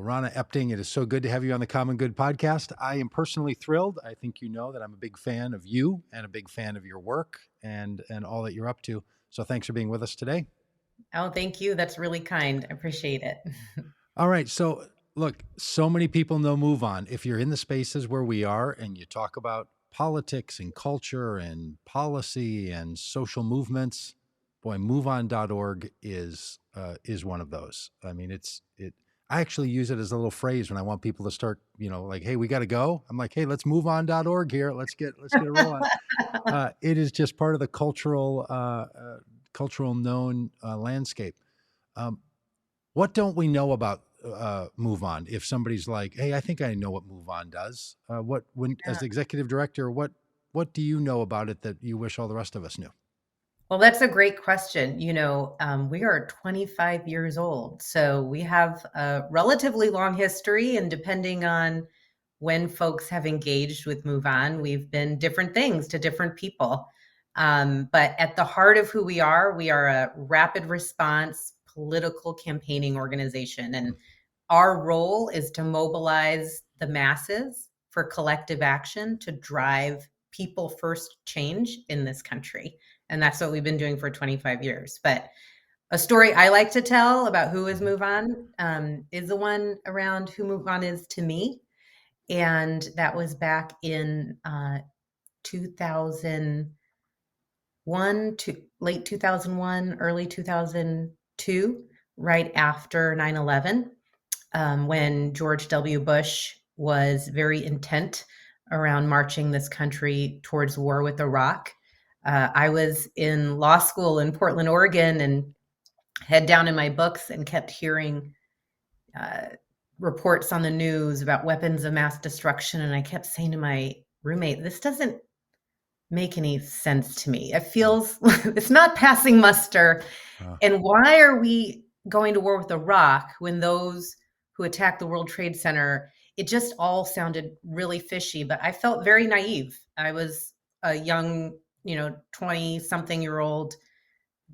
Rahna Epting, it is so good to have you on the Common Good podcast. I am personally thrilled. I think you know that I'm a big fan of you and a big fan of your work and all that you're up to. So thanks for being with us today. Oh, thank you. That's really kind. I appreciate it. All right. So look, so many people know MoveOn. If you're in the spaces where we are and you talk about politics and culture and policy and social movements, boy, MoveOn.org is one of those. I mean, I actually use it as a little phrase when I want people to start, like, hey, we got to go. I'm like, hey, let's MoveOn.org here. Let's get a roll on. It is just part of the cultural known landscape. What don't we know about MoveOn? If somebody's like, hey, I think I know what MoveOn does. As executive director, what do you know about it that you wish all the rest of us knew? Well, that's a great question. We are 25 years old, so we have a relatively long history, and depending on when folks have engaged with MoveOn, we've been different things to different people. But at the heart of who we are a rapid response political campaigning organization. And our role is to mobilize the masses for collective action to drive people first change in this country. And that's what we've been doing for 25 years. But a story I like to tell about who is MoveOn is the one around who MoveOn is to me. And that was back in 2001 to late 2001, early 2002, right after 9/11, when George W. Bush was very intent around marching this country towards war with Iraq. I was in law school in Portland, Oregon, and head down in my books and kept hearing reports on the news about weapons of mass destruction. And I kept saying to my roommate, this doesn't make any sense to me. It feels it's not passing muster. And why are we going to war with Iraq when those who attacked the World Trade Center, it just all sounded really fishy, but I felt very naive. I was a young, 20-something-year-old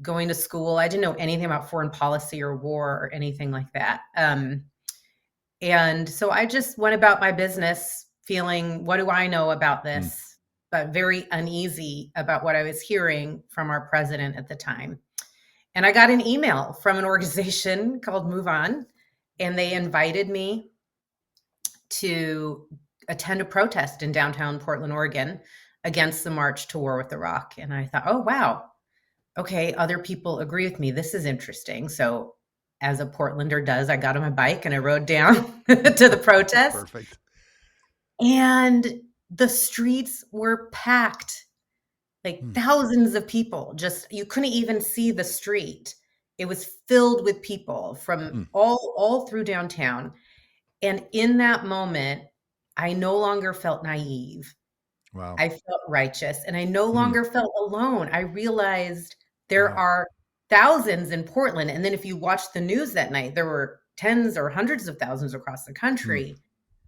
going to school. I didn't know anything about foreign policy or war or anything like that. And so I just went about my business feeling, what do I know about this? But very uneasy about what I was hearing from our president at the time. And I got an email from an organization called MoveOn, and they invited me to attend a protest in downtown Portland, Oregon, against the march to war with Iraq. And I thought, oh, wow. Okay, other people agree with me. This is interesting. So as a Portlander does, I got on my bike and I rode down to the protest. Perfect. And the streets were packed, like thousands of people. Just, you couldn't even see the street. It was filled with people from all through downtown. And in that moment, I no longer felt naive. Wow. I felt righteous, and I no longer felt alone. I realized there are thousands in Portland. And then if you watched the news that night, there were tens or hundreds of thousands across the country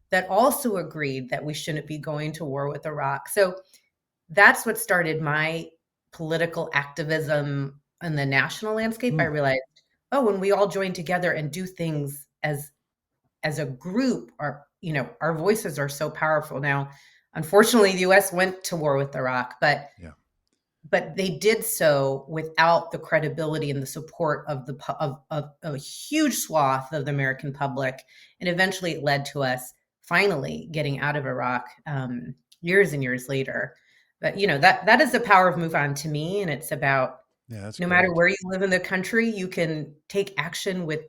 that also agreed that we shouldn't be going to war with Iraq. So that's what started my political activism in the national landscape. I realized, when we all join together and do things as a group, our voices are so powerful. Now, unfortunately, the U.S. went to war with Iraq, but they did so without the credibility and the support of a huge swath of the American public. And eventually it led to us finally getting out of Iraq years and years later. But, that is the power of MoveOn to me. And it's about no matter where you live in the country, you can take action with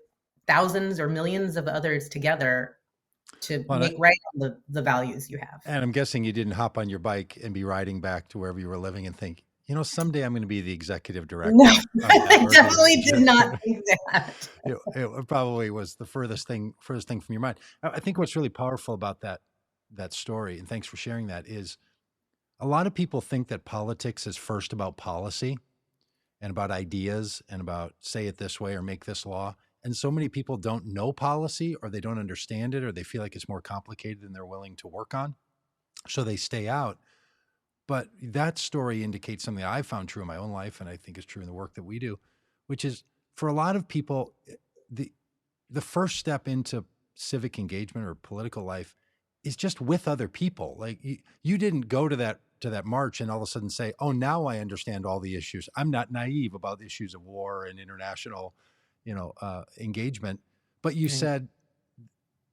thousands or millions of others together to make right on the values you have. And I'm guessing you didn't hop on your bike and be riding back to wherever you were living and think, someday I'm going to be the executive director. No, I definitely did not think that. It probably was the furthest thing from your mind. I think what's really powerful about that story, and thanks for sharing that, is a lot of people think that politics is first about policy and about ideas and about say it this way or make this law. And so many people don't know policy, or they don't understand it, or they feel like it's more complicated than they're willing to work on. So they stay out. But that story indicates something I found true in my own life, and I think is true in the work that we do, which is for a lot of people, the first step into civic engagement or political life is just with other people. Like you didn't go to that march and all of a sudden say, "Oh, now I understand all the issues. I'm not naive about the issues of war and international, engagement." But you Right. said,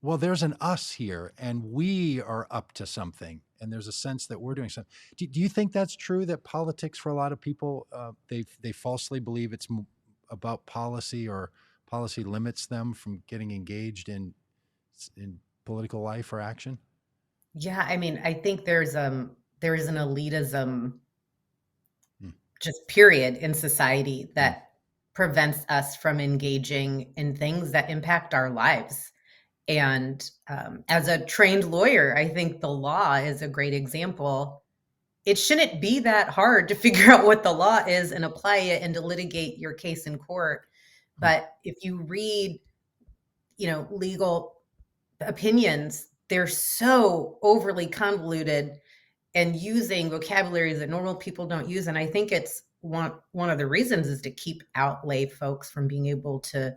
"Well, there's an us here, and we are up to something, and there's a sense that we're doing something." Do you think that's true? That politics, for a lot of people, they falsely believe it's about policy, or policy limits them from getting engaged in political life or action? Yeah, I mean, I think there's an elitism Mm, just period in society mm, that prevents us from engaging in things that impact our lives. And as a trained lawyer, I think the law is a great example. It shouldn't be that hard to figure out what the law is and apply it and to litigate your case in court. mm, But if you read, legal opinions, they're so overly convoluted and using vocabularies that normal people don't use. And I think it's one of the reasons is to keep out lay folks from being able to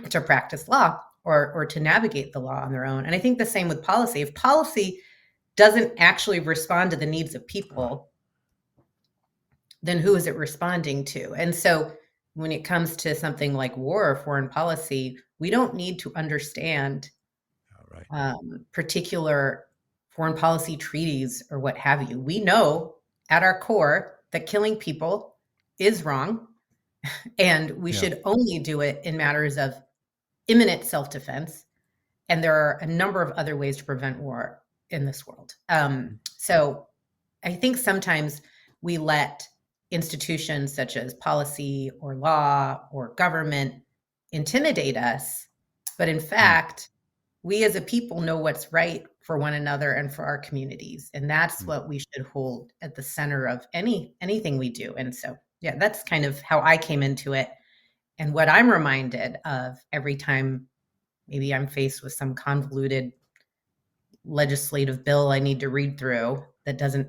to practice law or to navigate the law on their own. And I think the same with policy. If policy doesn't actually respond to the needs of right. people, then who is it responding to? And so when it comes to something like war or foreign policy, we don't need to understand All right. particular foreign policy treaties or what have you. We know at our core that killing people is wrong, and we Yeah. should only do it in matters of imminent self-defense. And there are a number of other ways to prevent war in this world. So I think sometimes we let institutions such as policy or law or government intimidate us. But in Mm, fact, we as a people know what's right for one another and for our communities. And that's mm. what we should hold at the center of anything we do. And so, yeah, that's kind of how I came into it. And what I'm reminded of every time maybe I'm faced with some convoluted legislative bill I need to read through that doesn't,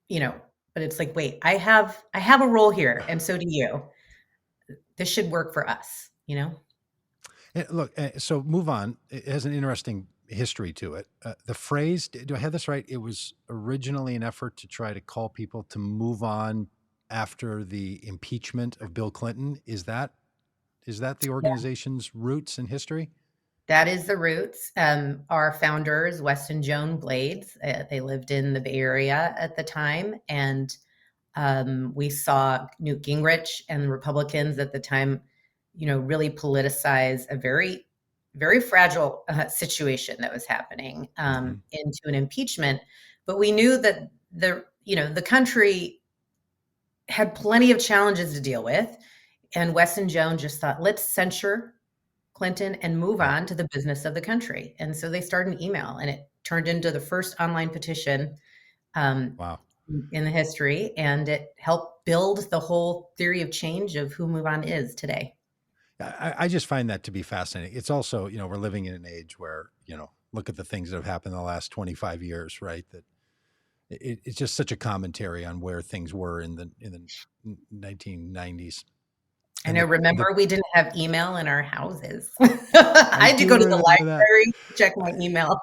you know, but it's like, wait, I have a role here, and so do you. This should work for us. Look, so move on. It has an interesting history to it. The phrase, do I have this right? It was originally an effort to try to call people to move on after the impeachment of Bill Clinton. Is that the organization's roots and history? That is the roots. Our founders, Weston Joan Blades, they lived in the Bay Area at the time, and we saw Newt Gingrich and the Republicans at the time, really politicize a very, very fragile situation that was happening Hmm. into an impeachment. But we knew that the country had plenty of challenges to deal with, and Weston Jones just thought, let's censure Clinton and move Yeah. on to the business of the country. And so they started an email, and it turned into the first online petition um, Wow. in the history, and it helped build the whole theory of change of who MoveOn is today. I just find that to be fascinating. It's also, we're living in an age where, look at the things that have happened in the last 25 years, right? That it's just such a commentary on where things were in the 1990s. I And know, the remember, we didn't have email in our houses. I I had to go do to the remember that. library to check my email.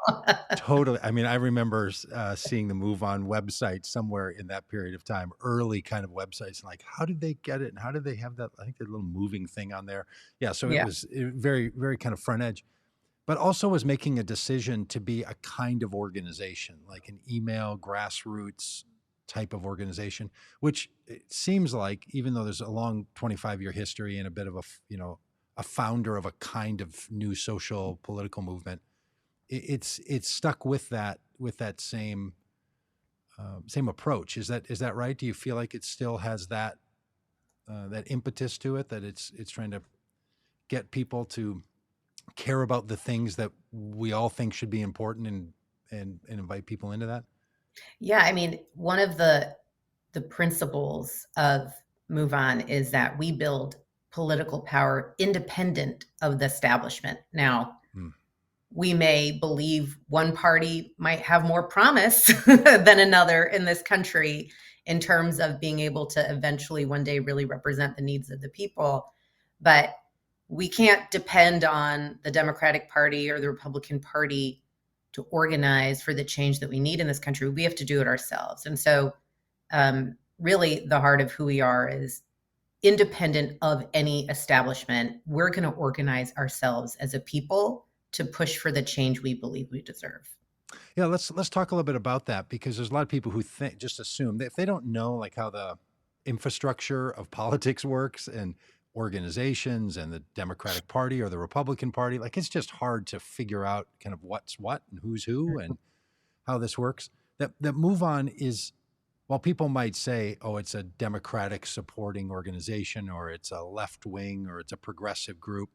Totally. I mean, I remember seeing the MoveOn website somewhere in that period of time, early kind of websites, and like, how did they get it? And how did they have that? I think the little moving thing on there. Yeah. So it Yeah. was very, very kind of front edge, but also was making a decision to be a kind of organization, like an email grassroots type of organization, which it seems like, even though there's a long 25-year history and a bit of a founder of a kind of new social political movement, it's stuck with that same approach. Is that right? Do you feel like it still has that impetus to it, that it's trying to get people to care about the things that we all think should be important, and invite people into that? Yeah, I mean, one of the principles of MoveOn is that we build political power independent of the establishment. Now, Hmm. we may believe one party might have more promise than another in this country in terms of being able to eventually one day really represent the needs of the people. But we can't depend on the Democratic Party or the Republican Party to organize for the change that we need in this country. We have to do it ourselves. And so, really, the heart of who we are is independent of any establishment. We're going to organize ourselves as a people to push for the change we believe we deserve. Yeah, let's talk a little bit about that, because there's a lot of people who just assume that if they don't know like how the infrastructure of politics works and organizations and the Democratic Party or the Republican Party, like it's just hard to figure out kind of what's what and who's who and how this works. That MoveOn is, while people might say, oh, it's a Democratic supporting organization, or it's a left wing, or it's a progressive group,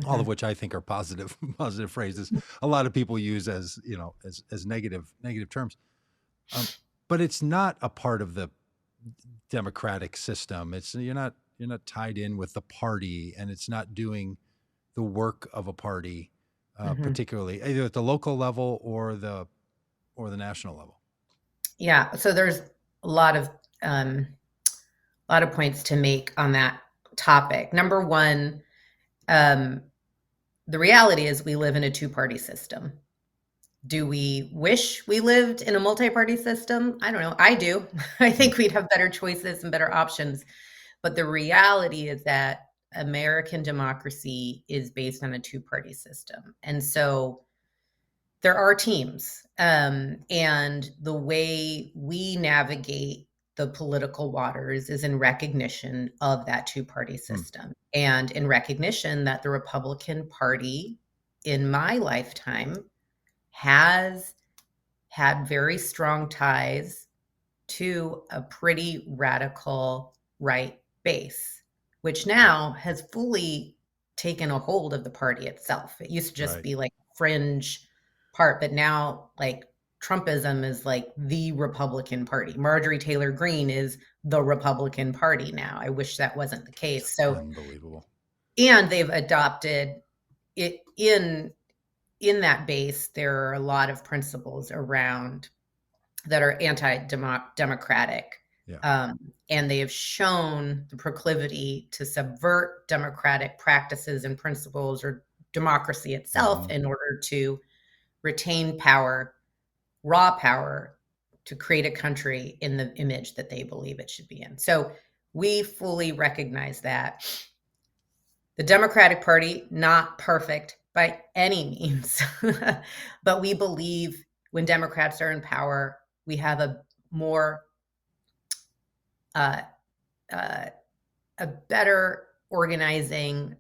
all of which I think are positive phrases. A lot of people use as, you know, as negative terms. But it's not a part of the democratic system. It's you're not tied in with the party, and it's not doing the work of a party, particularly either at the local level or the national level. Yeah. So there's a lot of points to make on that topic. Number one, the reality is we live in a two-party system. Do we wish we lived in a multi-party system? I don't know. I do. I think we'd have better choices and better options. But the reality is that American democracy is based on a two-party system. And so there are teams. And the way we navigate the political waters is in recognition of that two-party system, and in recognition that the Republican Party in my lifetime has had very strong ties to a pretty radical right base, which now has fully taken a hold of the party itself. It used to just be like fringe part, but now like Trumpism is like the Republican Party. Marjorie Taylor Greene is the Republican Party now. I wish that wasn't the case. So unbelievable. And they've adopted it in that base. There are a lot of principles around that are anti-democratic. Yeah. And they have shown the proclivity to subvert democratic practices and principles or democracy itself in order to retain power, raw power, to create a country in the image that they believe it should be in. So we fully recognize that. The Democratic Party, not perfect by any means, but we believe when Democrats are in power, we have a more a better organizing,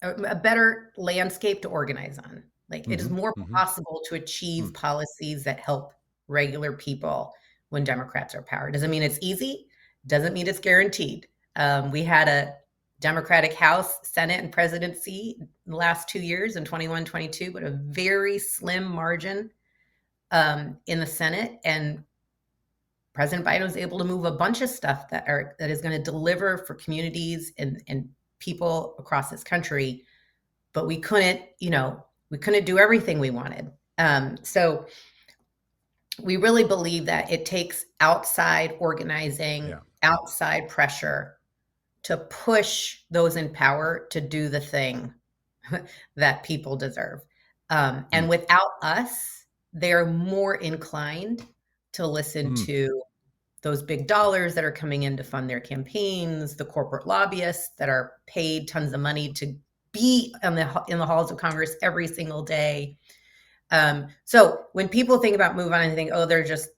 a better landscape to organize on. Like it is more possible to achieve policies that help regular people when Democrats are in power. Doesn't mean it's easy. Doesn't mean it's guaranteed. We had a Democratic House, Senate, and presidency in the last 2 years in 21, 22, but a very slim margin in the Senate. And President Biden was able to move a bunch of stuff that is going to deliver for communities and people across this country. But we couldn't do everything we wanted. So we really believe that it takes outside organizing, outside pressure to push those in power to do the thing that people deserve. And without us, they're more inclined to listen to those big dollars that are coming in to fund their campaigns, the corporate lobbyists that are paid tons of money to be in the halls of Congress every single day. So when people think about MoveOn and think, oh, they're just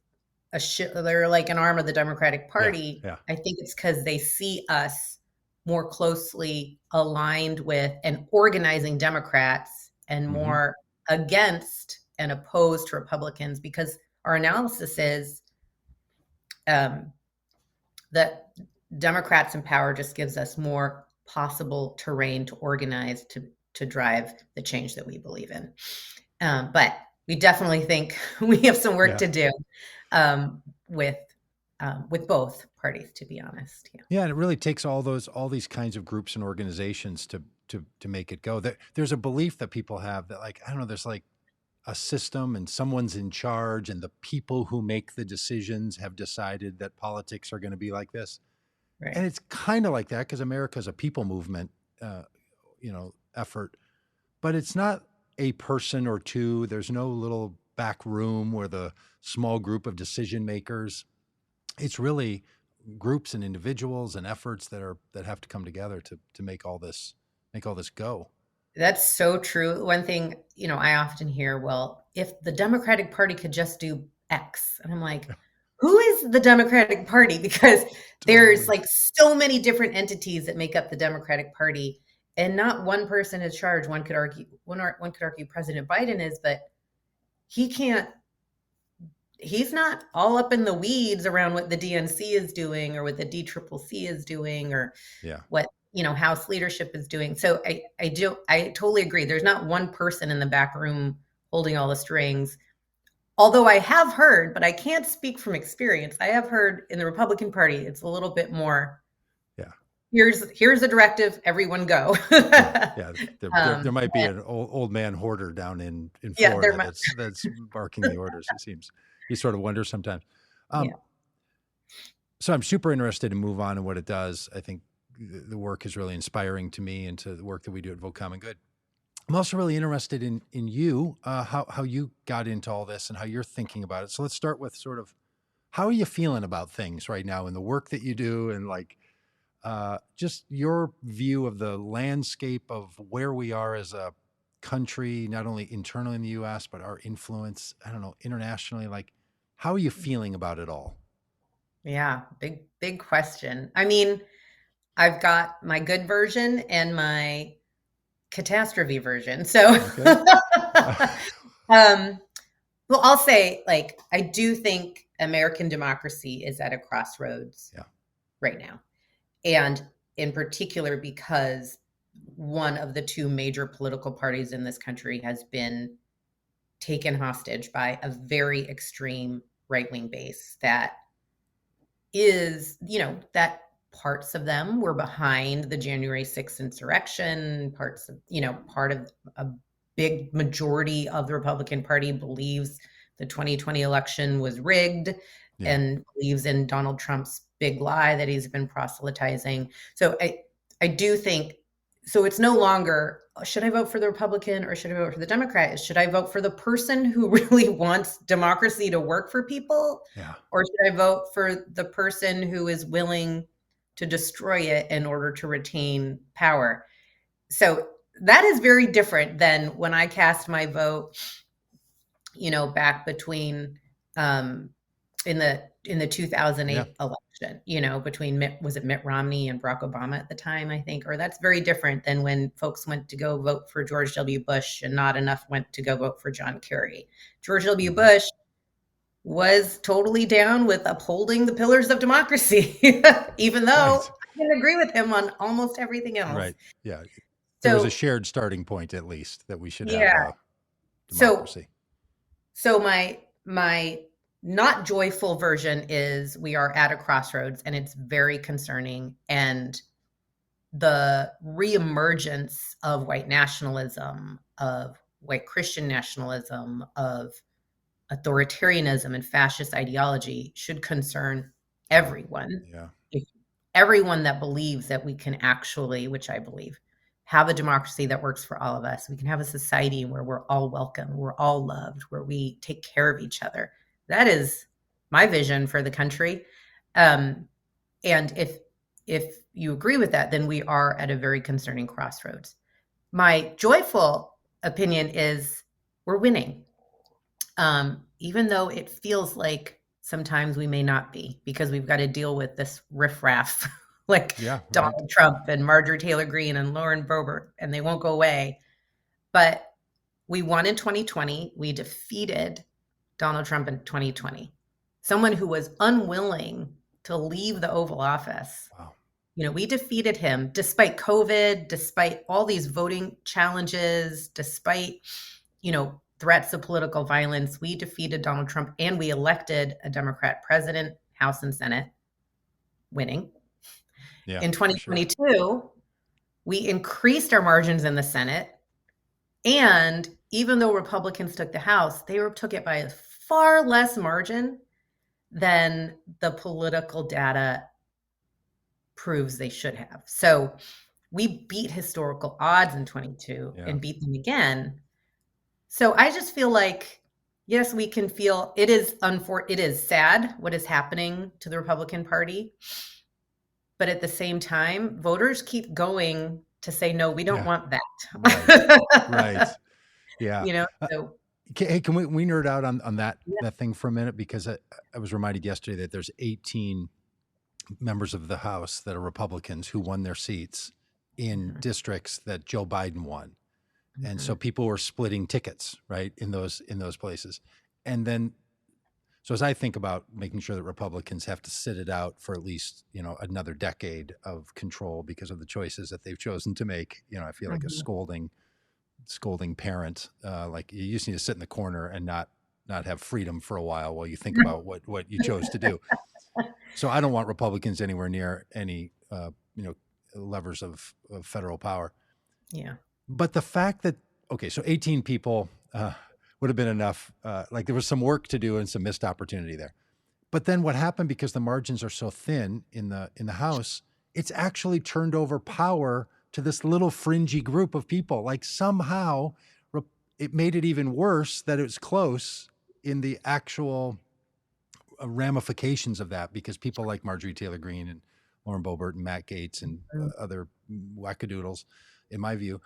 they're like an arm of the Democratic Party, I think it's because they see us more closely aligned with and organizing Democrats and more against and opposed to Republicans, because our analysis is that Democrats in power just gives us more possible terrain to organize to drive the change that we believe in. But we definitely think we have some work to do with both parties, to be honest. Yeah, and it really takes all these kinds of groups and organizations to make it go. There's a belief that people have that, like, I don't know, there's like a system and someone's in charge, and the people who make the decisions have decided that politics are going to be like this. Right. And it's kind of like that because America's a people movement, effort, but it's not a person or two. There's no little back room where the small group of decision makers. It's really groups and individuals and efforts that have to come together to make all this go. That's so true. One thing, I often hear, well, if the Democratic Party could just do X, and I'm like, who is the Democratic Party? Because there's Totally. like so many different entities that make up the Democratic Party, and not one person is charged. One could argue President Biden is, but he can't. He's not all up in the weeds around what the DNC is doing or what the DCCC is doing or Yeah. what House leadership is doing. So I totally agree. There's not one person in the back room holding all the strings. Although I have heard, but I can't speak from experience, I have heard in the Republican Party it's a little bit more. Yeah. Here's a directive, everyone go. Yeah. There might be an old man hoarder down in Florida that's barking the orders. It seems. You sort of wonder sometimes. Yeah. So I'm super interested in MoveOn and what it does. I think the work is really inspiring to me and to the work that we do at Vote Common Good. I'm also really interested in you, how you got into all this and how you're thinking about it. So let's start with sort of, how are you feeling about things right now in the work that you do, and like just your view of the landscape of where we are as a country, not only internally in the U.S., but our influence, I don't know, internationally. Like, how are you feeling about it all? Yeah, big question. I mean, I've got my good version and my catastrophe version. So, Okay. well, I'll say, like, I do think American democracy is at a crossroads right now. And in particular, because one of the two major political parties in this country has been taken hostage by a very extreme right-wing base that is, that parts of them were behind the January 6th insurrection, part of a big majority of the Republican Party believes the 2020 election was rigged and believes in Donald Trump's big lie that he's been proselytizing. So I do think, so it's no longer, should I vote for the Republican or should I vote for the Democrat? Should I vote for the person who really wants democracy to work for people? Yeah. Or should I vote for the person who is willing to destroy it in order to retain power? So that is very different than when I cast my vote, back between in the 2008 election, between Mitt Romney and Barack Obama at the time, I think, or that's very different than when folks went to go vote for George W. Bush and not enough went to go vote for John Kerry. George W. Bush was totally down with upholding the pillars of democracy, even though I didn't agree with him on almost everything else. Right. Yeah. There was a shared starting point, at least, that we should have a democracy. So my not joyful version is we are at a crossroads and it's very concerning. And the reemergence of white nationalism, of white Christian nationalism, of authoritarianism and fascist ideology should concern everyone. Yeah. Everyone that believes that we can actually, which I believe, have a democracy that works for all of us. We can have a society where we're all welcome, we're all loved, where we take care of each other. That is my vision for the country. And if you agree with that, then we are at a very concerning crossroads. My joyful opinion is we're winning. Even though it feels like sometimes we may not be, because we've got to deal with this riffraff like Donald Trump and Marjorie Taylor Greene and Lauren Boebert, and they won't go away. But we won in 2020. We defeated Donald Trump in 2020. Someone who was unwilling to leave the Oval Office. Wow. We defeated him despite COVID, despite all these voting challenges, despite, threats of political violence. We defeated Donald Trump and we elected a Democrat president, House and Senate, winning. Yeah, in 2022, we increased our margins in the Senate. And even though Republicans took the House, they took it by a far less margin than the political data proves they should have. So We beat historical odds in 22 Yeah. and beat them again. So I just feel like, yes, we can feel it is sad what is happening to the Republican Party. But at the same time, voters keep going to say, no, we don't Yeah. want Right. that. Right. Yeah. You know, Uh, so hey, can we nerd out on yeah. that thing for a minute? Because I was reminded yesterday that there's 18 members of the House that are Republicans who won their seats in Mhm, districts that Joe Biden won. And so mhm, people were splitting tickets, right, in those places. And then so as I think about making sure that Republicans have to sit it out for at least, another decade of control because of the choices that they've chosen to make, I feel like a mhm. scolding parent. Like you just need to sit in the corner and not have freedom for a while you think about what you chose to do. So I don't want Republicans anywhere near any levers of federal power. Yeah. But the fact that okay, so 18 people would have been enough. Like there was some work to do and some missed opportunity there. But then what happened because the margins are so thin in the House, it's actually turned over power to this little fringy group of people. Like somehow it made it even worse that it was close in the actual ramifications of that because people like Marjorie Taylor Greene and Lauren Boebert and Matt Gaetz and Mm, other wackadoodles, in my view,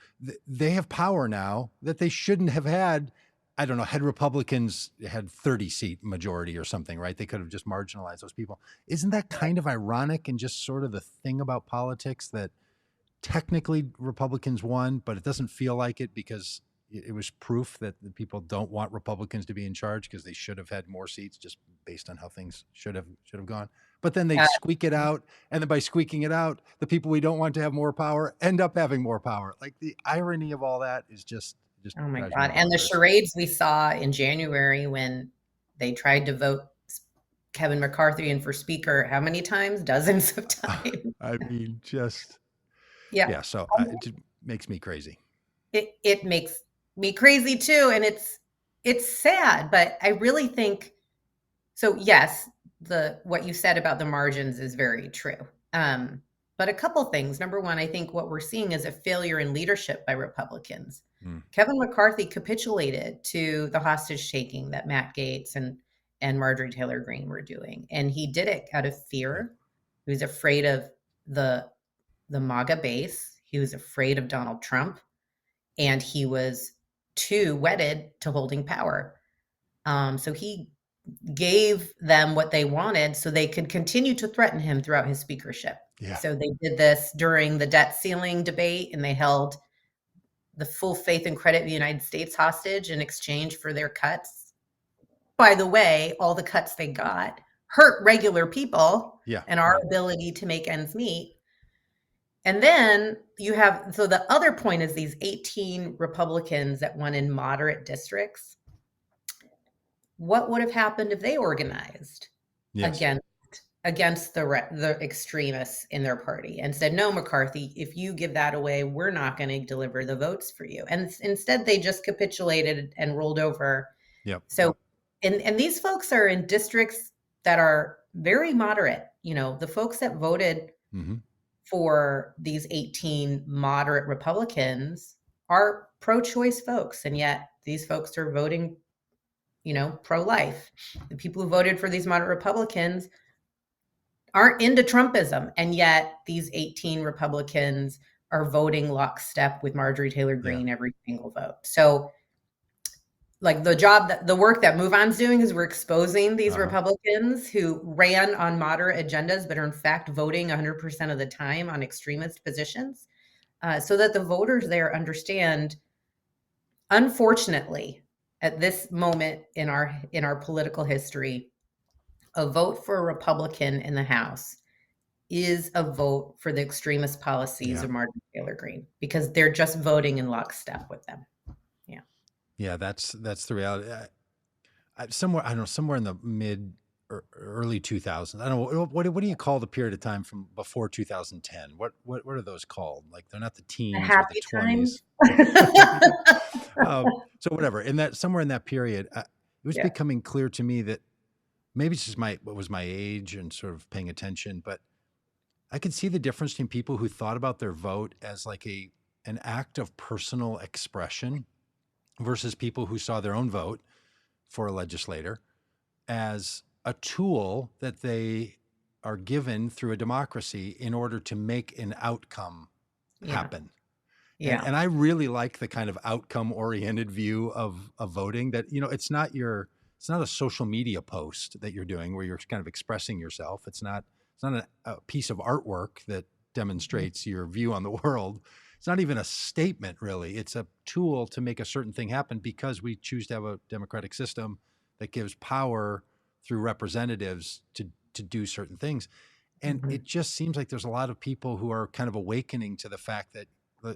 they have power now that they shouldn't have had. I don't know, had Republicans had 30 seat majority or something, right? They could have just marginalized those people. Isn't that right. kind of ironic and just sort of the thing about politics that technically Republicans won, but it doesn't feel like it because it was proof that the people don't want Republicans to be in charge because they should have had more seats just based on how things should have gone. But then they Uh, squeak it out, and then by squeaking it out, the people we don't want to have more power end up having more power. Like the irony of all that is just oh my drives me God. And the bonkers. charades we saw in January when they tried to vote Kevin McCarthy in for speaker, how many times? Dozens of times. I mean, just Yeah. yeah. So it just makes me crazy. It makes me crazy too. And it's sad, but I really think so. Yes, the what you said about the margins is very true. Um, but a couple things. Number one, I think what we're seeing is a failure in leadership by Republicans. Mm, Kevin McCarthy capitulated to the hostage taking that Matt Gaetz and Marjorie Taylor Greene were doing, and he did it out of yep. fear. He was afraid of the the MAGA base. He was afraid of Donald Trump, and he was too wedded to holding power. So he gave them what they wanted so they could continue to threaten him throughout his speakership. Yeah. So they did this during the debt ceiling debate, and they held the full faith and credit of the United States hostage in exchange for their cuts. By the way, all the cuts they got hurt regular people Yeah. and our Right. ability to make ends meet. And then you have, so the other point is these 18 Republicans that won in moderate districts. What would have happened if they organized Yes. against the extremists in their party and said, "No, McCarthy, if you give that away, we're not going to deliver the votes for you." And instead, they just capitulated and rolled over. Yep. So, and these folks are in districts that are very moderate. You know, the folks that voted Mm-hmm. for these 18 moderate Republicans are pro-choice folks, and yet these folks are voting, pro-life. The people who voted for these moderate Republicans aren't into Trumpism, and yet these 18 Republicans are voting lockstep with Marjorie Taylor Yeah. Greene every single vote. So, like the work that MoveOn's doing is we're exposing these Uh-huh. Republicans who ran on moderate agendas, but are in fact voting 100% of the time on extremist positions, so that the voters there understand. Unfortunately, at this moment in our political history, a vote for a Republican in the House is a vote for the extremist policies Yeah. of Marjorie Taylor Greene because they're just voting in lockstep with them. Yeah. Yeah. That's the reality. Somewhere I don't know, somewhere in the mid or early 2000s. I don't know what do you call the period of time from before 2010? What are those called? Like they're not the The teens or the happy times. 20s. So whatever. In that somewhere in that period, it was Yeah. becoming clear to me that maybe it's just what was my age and sort of paying attention, but I could see the difference between people who thought about their vote as like an act of personal expression versus people who saw their own vote for a legislator as a tool that they are given through a democracy in order to make an outcome Yeah. happen. Yeah. And I really like the kind of outcome oriented view of voting that, it's not a social media post that you're doing where you're kind of expressing yourself. It's not a piece of artwork that demonstrates your view on the world. It's not even a statement, really. It's a tool to make a certain thing happen because we choose to have a democratic system that gives power through representatives to do certain things. And Mhm. it just seems like there's a lot of people who are kind of awakening to the fact that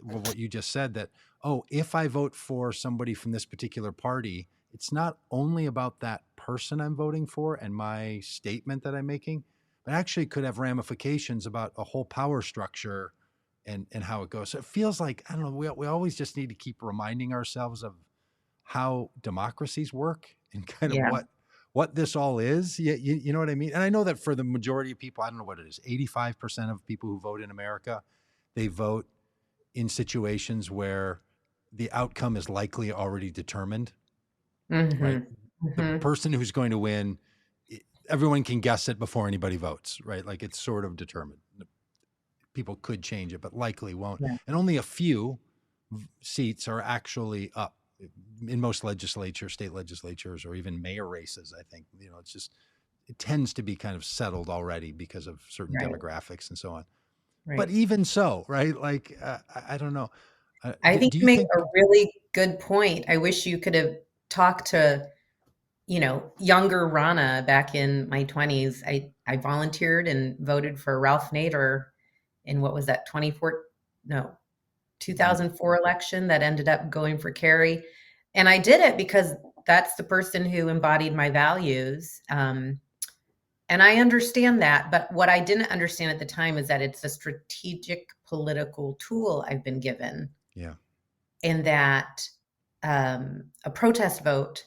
what you just said, that, oh, if I vote for somebody from this particular party, it's not only about that person I'm voting for and my statement that I'm making, but actually could have ramifications about a whole power structure and how it goes. So it feels like, I don't know, we always just need to keep reminding ourselves of how democracies work and kind of Yeah. what this all is. You know what I mean? And I know that for the majority of people, I don't know what it is, 85% of people who vote in America, they vote in situations where the outcome is likely already determined, right? Mhm. The Mhm. person who's going to win, everyone can guess it before anybody votes, right? Like it's sort of determined. People could change it, but likely won't. Yeah. And only a few seats are actually up in most legislatures, state legislatures, or even mayor races. I think, it tends to be kind of settled already because of certain Right. demographics and so on. But Right. even so, right? Like, I don't know. I think Do you you make think? a really good point. I wish you could have talked to, younger Rana back in my 20s. I volunteered and voted for Ralph Nader in what was that, 24, no, Mm, 2004 election that ended up going for Kerry. And I did it because that's the person who embodied my values. And I understand that. But what I didn't understand at the time is that it's a strategic political tool I've been given, yeah, and that a protest vote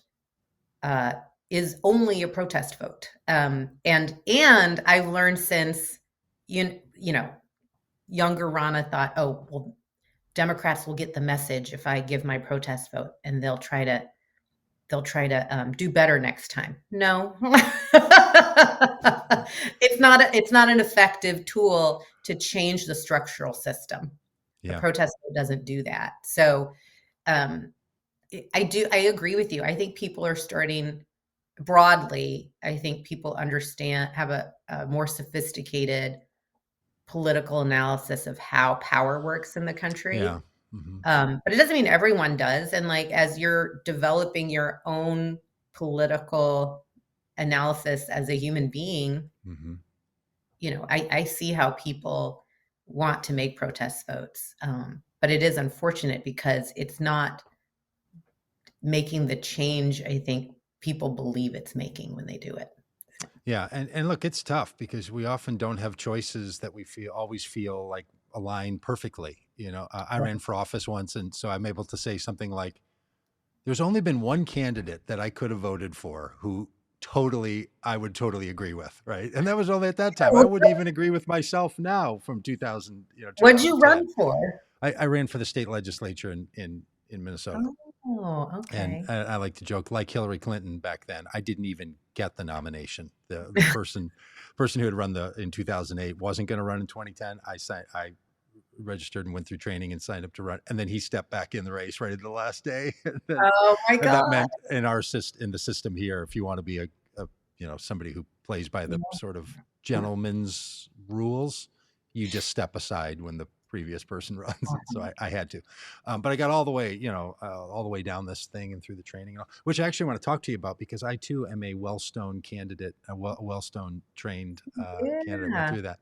uh, is only a protest vote. And I've learned since, you know, younger Rana thought, oh, well, Democrats will get the message if I give my protest vote, and they'll try to do better next time. No, it's not an effective tool to change the structural system. The yeah, protest vote doesn't do that. So um, I agree with you. I think people are starting broadly. I think people have a more sophisticated political analysis of how power works in the yeah. country. Hmm. But it doesn't mean everyone does. And like, as you're developing your own political analysis as a human being, Hmm. I see how people want to make protest votes. But it is unfortunate because it's not making the change I think people believe it's making when they do it. So, Yeah, and look, it's tough because we often don't have choices that we always feel like align perfectly. I right. ran for office once, and so I'm able to say something like, "There's only been one candidate that I could have voted for who I would totally agree with, right?" And that was only at that time. I wouldn't even agree with myself now from 2000, What'd you run 2010. for? I ran for the state legislature in Minnesota. Oh, And okay. I like to joke, like Hillary Clinton back then, I didn't even get the nomination. The person who had run in 2008 wasn't going to run in 2010. I registered and went through training and signed up to run, and then he stepped back in the race right at the last day. Oh my And that god. meant in the system here, if you want to be a somebody who plays by the sort of gentleman's rules, you just step aside when the previous person runs. So I had to, but I got all the way, all the way down this thing and through the training, which I actually want to talk to you about because I too am a Wellstone candidate, a Wellstone trained candidate. Went Yeah. through that.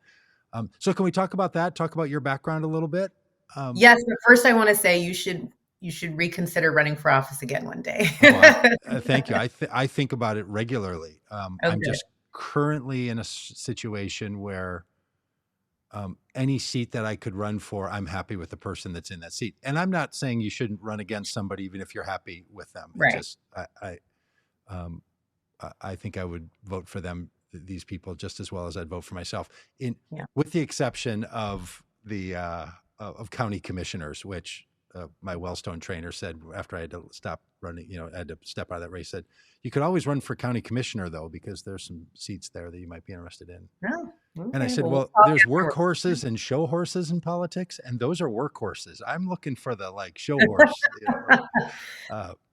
So can we talk about that? Talk about your background a little bit. Um, Yes, but first I wanna say you should reconsider running for office again one day. oh, thank you. I think about it regularly. Oh, I'm good. just currently in a situation where any seat that I could run for, I'm happy with the person that's in that seat. And I'm not saying you shouldn't run against somebody even if you're happy with them. It's Right. just um, I think I would vote for them these people just as well as I'd vote for myself, Yeah. with the exception of the of county commissioners, which my Wellstone trainer said after I had to stop running, I had to step out of that race, said, you could always run for county commissioner though, because there's some seats there that you might be interested in. Oh, And I okay. said, Well, we'll well, talk there's afterwards. workhorses and show horses in politics, and those are workhorses. I'm looking for the show horse, right?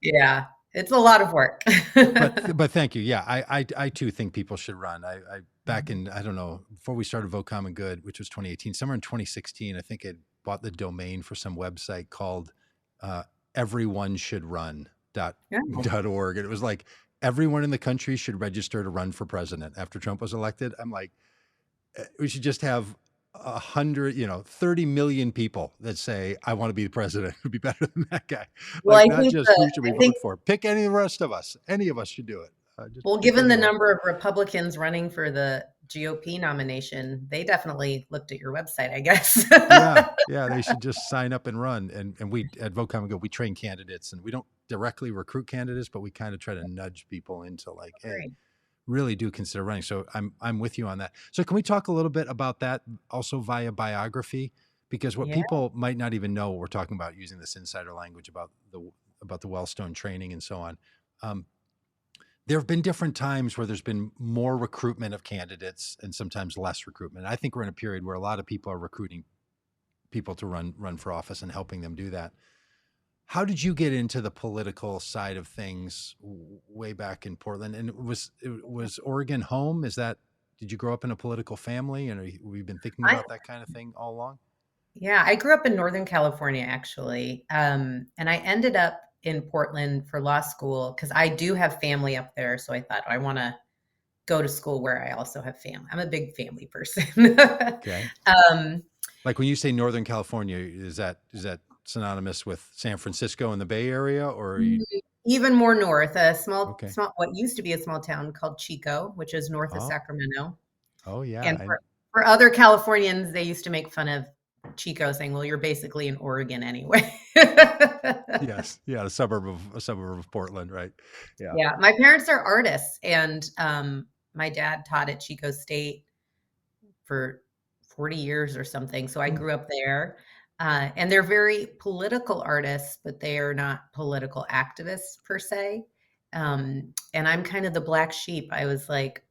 Yeah, it's a lot of work. But thank you. Yeah, I too think people should run. I back in, I don't know, before we started Vote Common Good, which was 2018, somewhere in 2016, I think I bought the domain for some website called everyoneshouldrun.org, and it was like everyone in the country should register to run for president after Trump was elected. I'm like, we should just have 100, 30 million people that say, I want to be the president. It would be better than that guy. Well, I Not think just who should we I think vote for. Pick any of the rest of us. Any of us should do it. Just well, pick given the anyone. number of Republicans running for the GOP nomination, they definitely looked at your website, I guess. Yeah, they should just sign up and run. And we at Vote Common Good, we train candidates, and we don't directly recruit candidates, but we kind of try to nudge people into hey, really do consider running. So I'm with you on that. So can we talk a little bit about that also via biography? Because what people might not even know what we're talking about, using this insider language about the Wellstone training and so on. There have been different times where there's been more recruitment of candidates and sometimes less recruitment. I think we're in a period where a lot of people are recruiting people to run for office and helping them do that. How did you get into the political side of things way back in Portland? And was Oregon home? Did you grow up in a political family, and we've been thinking about that kind of thing all along? Yeah, I grew up in Northern California, actually. And I ended up in Portland for law school because I do have family up there. So I thought I want to go to school where I also have family. I'm a big family person. Okay. Like when you say Northern California, is that synonymous with San Francisco and the Bay Area, or even more north? A small, what used to be a small town called Chico, which is north of Sacramento. Oh yeah. And for other Californians, they used to make fun of Chico, saying, "Well, you're basically in Oregon anyway." Yes, yeah, a suburb of Portland, right? Yeah. My parents are artists, and my dad taught at Chico State for 40 years or something. So I grew up there. And they're very political artists, but they are not political activists per se. And I'm kind of the black sheep. I was like,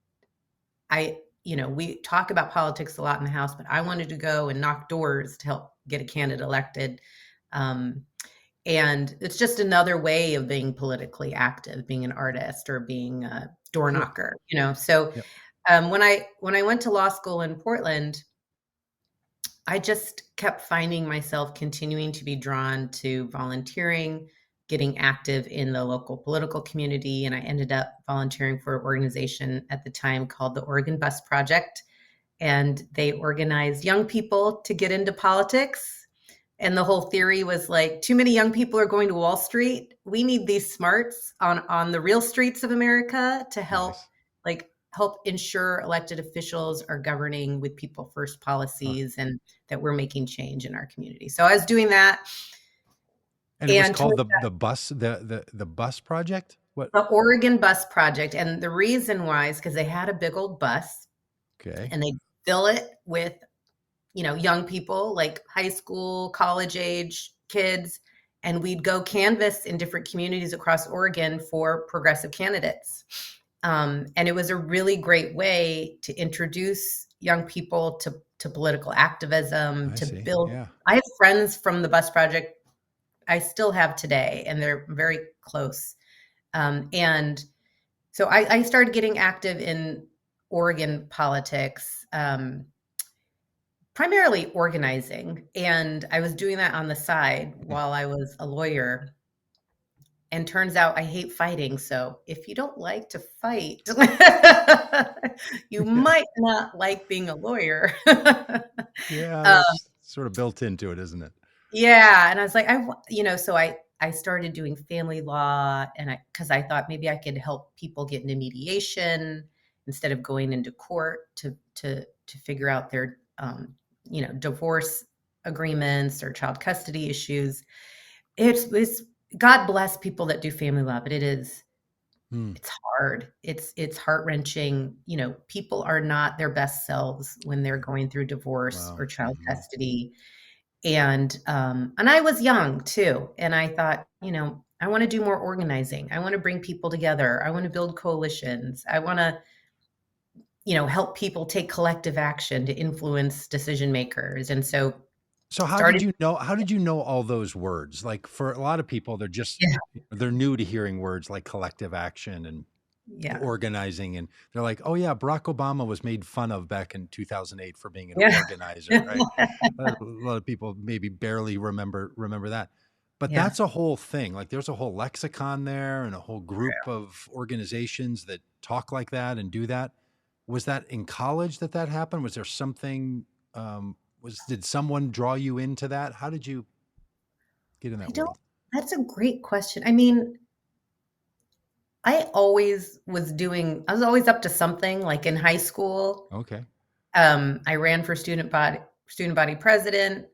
we talk about politics a lot in the house, but I wanted to go and knock doors to help get a candidate elected. And it's just another way of being politically active, being an artist or being a door knocker, So when I went to law school in Portland, I just kept finding myself continuing to be drawn to volunteering, getting active in the local political community. And I ended up volunteering for an organization at the time called the Oregon Bus Project. And they organized young people to get into politics. And the whole theory was like, too many young people are going to Wall Street. We need these smarts on the real streets of America to help, help ensure elected officials are governing with people first policies and that we're making change in our community. So I was doing that. And it was called the bus project? What? The Oregon Bus Project. And the reason why is because they had a big old bus. Okay. And they fill it with young people, like high school, college age kids, and we'd go canvass in different communities across Oregon for progressive candidates. And it was a really great way to introduce young people to political activism, build. Yeah. I have friends from the Bus Project I still have today, and they're very close. And so I started getting active in Oregon politics, primarily organizing. And I was doing that on the side while I was a lawyer. And turns out I hate fighting. So if you don't like to fight, you might not like being a lawyer. Yeah, that's sort of built into it, isn't it? Yeah. And I was like, so I started doing family law, and because I thought maybe I could help people get into mediation instead of going into court to figure out their divorce agreements or child custody issues. It's God bless people that do family law, but it is Hmm. It's hard. It's heart-wrenching. People are not their best selves when they're going through divorce Well, or child mhm. custody. And I was young too, and I thought, I wanna do more organizing. I wanna bring people together. I wanna build coalitions. I wanna, help people take collective action to influence decision makers, and so So started. how did you know all those words? Like, for a lot of people, Yeah, they're new to hearing words like collective action and yeah, organizing, and they're like, "Oh, yeah, Barack Obama was made fun of back in 2008 for being an yeah. organizer," right? A lot of people maybe barely remember that. But Yeah. that's a whole thing. Like, there's a whole lexicon there and a whole group of organizations that talk like that and do that. Was that in college that happened? Was there something, did someone draw you into that? How did you get in I that don't world? That's a great question. I mean, I was always up to something, like, in high school. Okay. I ran for student body president,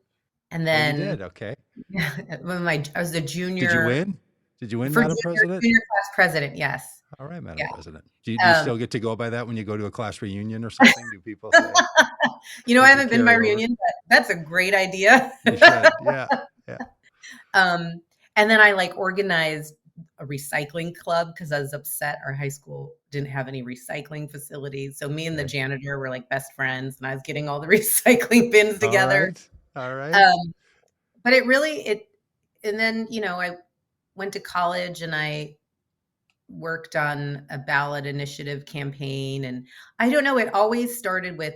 and Oh, you then did? Okay. I was a Did you junior win? Did you win, for Madam junior President? junior class president, yes. All right, Madam Yeah, President. Do you um, still get to go by that when you go to a class reunion or something? Do people say, I does it haven't been to my carry over? reunion, but that's a great idea. You should. Yeah. Yeah. Um, and then I, like, organized a recycling club because I was upset our high school didn't have any recycling facilities. So me and the Okay. janitor were like best friends, and I was getting all the recycling bins All together. right. All right. Um, but it really it and then, I went to college and I worked on a ballot initiative campaign, and I don't know, it always started with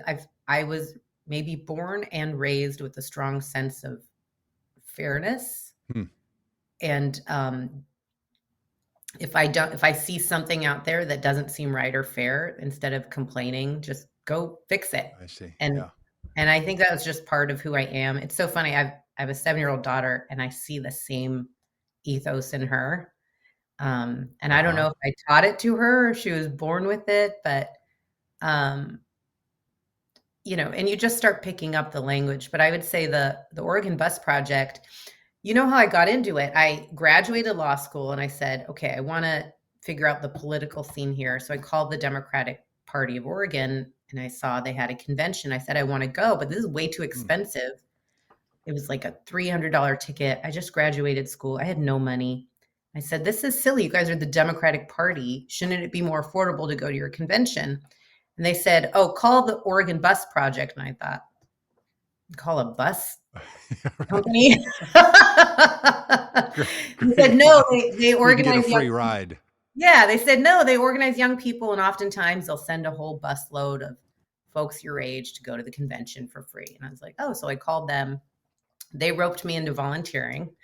I was maybe born and raised with a strong sense of fairness. Hmm. And if I see something out there that doesn't seem right or fair, instead of complaining, just go fix it. I see. And Yeah. and I think that was just part of who I am. It's so funny. I have a 7-year-old daughter, and I see the same ethos in her. And I don't Uh-huh. know if I taught it to her or she was born with it, but um, and you just start picking up the language. But I would say the Oregon Bus Project, how I got into it? I graduated law school and I said, okay, I want to figure out the political scene here. So I called the Democratic Party of Oregon and I saw they had a convention. I said, I want to go, but this is way too Hmm. expensive. It was like a $300 ticket. I just graduated school. I had no money. I said, this is silly. You guys are the Democratic Party. Shouldn't it be more affordable to go to your convention? And they said, oh, call the Oregon Bus Project. And I thought, call a bus Yeah, right. company? Great. He said, Great. no, they You can get a organize young free people. ride. Yeah, they said, no, they organize young people, and oftentimes they'll send a whole busload of folks your age to go to the convention for free. And I was like, oh, so I called them. They roped me into volunteering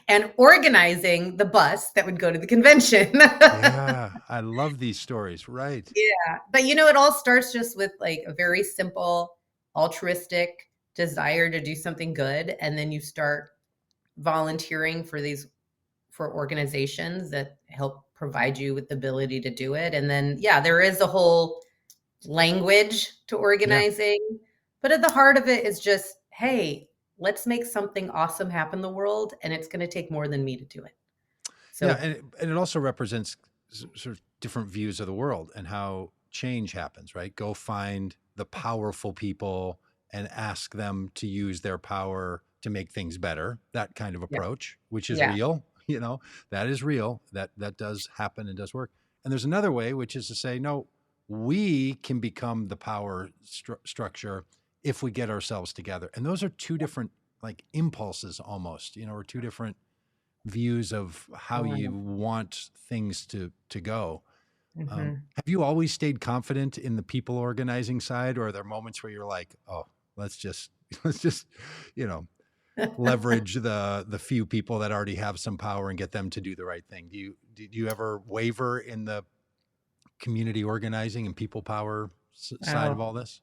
and organizing the bus that would go to the convention. Yeah. I love these stories. Right. Yeah, but it all starts just with, like, a very simple altruistic desire to do something good, and then you start volunteering for organizations that help provide you with the ability to do it, and then, yeah, there is a whole language to Yeah. organizing, but at the heart of it is just, "Hey, let's make something awesome happen in the world, and it's gonna take more than me to do it." Yeah, So, and it also represents sort of different views of the world and how change happens, right? Go find the powerful people and ask them to use their power to make things better. That kind of yeah, approach, which is yeah, real, that is real. That does happen and does work. And there's another way, which is to say, no, we can become the power structure if we get ourselves together. And those are two different, like, impulses almost, or two different views of how you um, want things to go. mhm. Have you always stayed confident in the people organizing side, or are there moments where you're like, oh, let's just let's just you know leverage the few people that already have some power and get them to do the right thing? Do you ever waver in the community organizing and people power side Oh, of all this?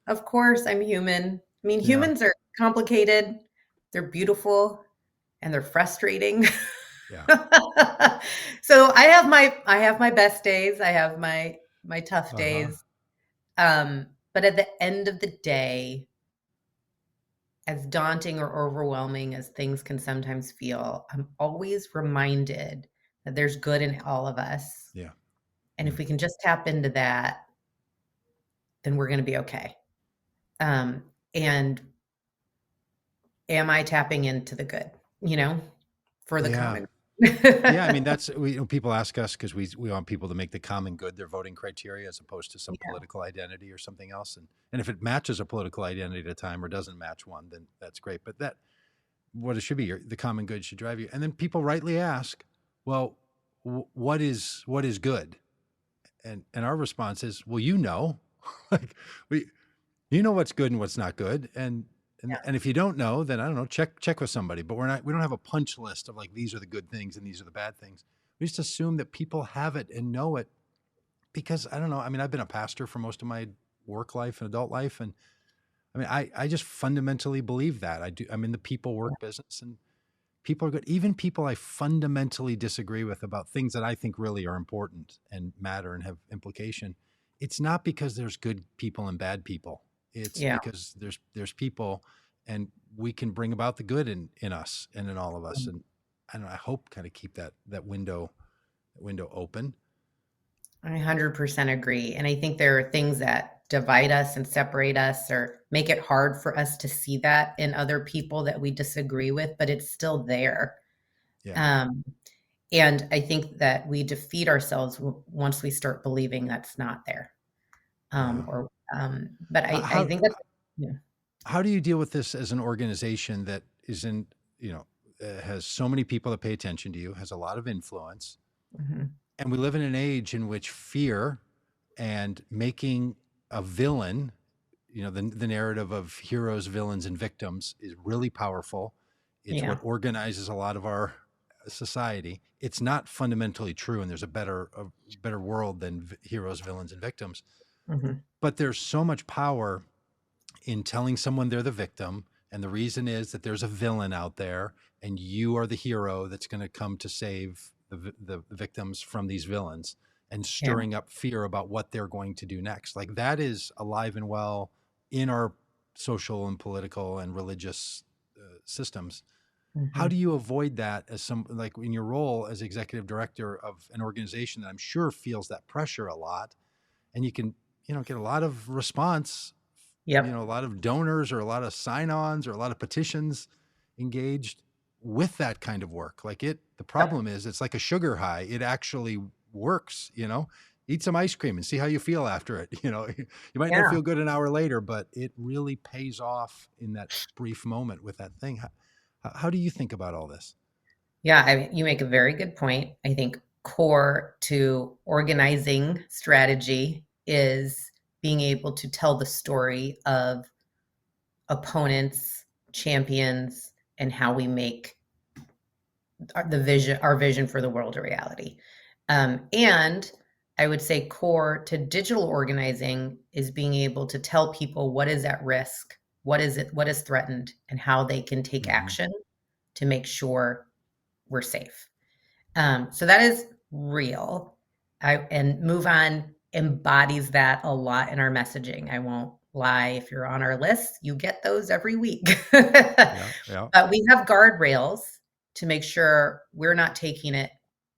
of course, I'm human. I mean, Yeah, humans are complicated, they're beautiful, and they're frustrating. yeah, So I have my best days, I have my tough uh-huh, days, but at the end of the day, as daunting or overwhelming as things can sometimes feel, I'm always reminded that there's good in all of us. Yeah. And if Mm. we can just tap into that, then we're going to be okay. And am I tapping into the good, for the Yeah. common? Yeah, I mean, people ask us because we want people to make the common good their voting criteria as opposed to some Yeah. political identity or something else. And if it matches a political identity at a time or doesn't match one, then that's great. But what it should be, the common good should drive you. And then people rightly ask, well, what is good? And our response is, well, like we what's good and what's not good. And if you don't know, then I don't know, check with somebody. But we don't have a punch list of like, these are the good things and these are the bad things. We just assume that people have it and know it because I don't know. I mean, I've been a pastor for most of my work life and adult life. And I mean, I just fundamentally believe that. I do. I'm in the people work business and people are good. Even people I fundamentally disagree with about things that I think really are important and matter and have implication. It's not because there's good people and bad people. It's Yeah. because there's people and we can bring about the good in us and in all of us. And I don't know, I hope kind of keep that window open. I 100% agree. And I think there are things that divide us and separate us or make it hard for us to see that in other people that we disagree with, but it's still there. Yeah. Um, and I think that we defeat ourselves once we start believing that's not there. Yeah. But I think that's, yeah. How do you deal with this as an organization that has so many people that pay attention to you, has a lot of influence? Mhm. And we live in an age in which fear and making a villain, the narrative of heroes, villains, and victims is really powerful. It's Yeah. what organizes a lot of our society. It's not fundamentally true, and there's a better world than heroes, villains, and victims. Mhm. But there's so much power in telling someone they're the victim, and the reason is that there's a villain out there, and you are the hero that's going to come to save the victims from these villains, and Yeah. stirring up fear about what they're going to do next. Like that is alive and well in our social and political and religious systems. How Mhm. do you avoid that as like in your role as executive director of an organization that I'm sure feels that pressure a lot, and you can, get a lot of response, a Yep. lot of donors or a lot of sign-ons or a lot of petitions engaged with that kind of work. The Yep. problem is it's like a sugar high. It actually works, eat some ice cream and see how you feel after it. You might not Yeah. feel good an hour later, but it really pays off in that brief moment with that thing. How do you think about all this? Yeah, you make a very good point. I think core to organizing strategy is being able to tell the story of opponents, champions, and how we make our vision for the world a reality. And I would say core to digital organizing is being able to tell people what is at risk, what is threatened, and how they can take Mm-hmm. action to make sure we're safe. So that is real. And MoveOn embodies that a lot in our messaging. I won't lie. If you're on our list, you get those every week. Yeah. Yeah. But we have guardrails to make sure we're not taking it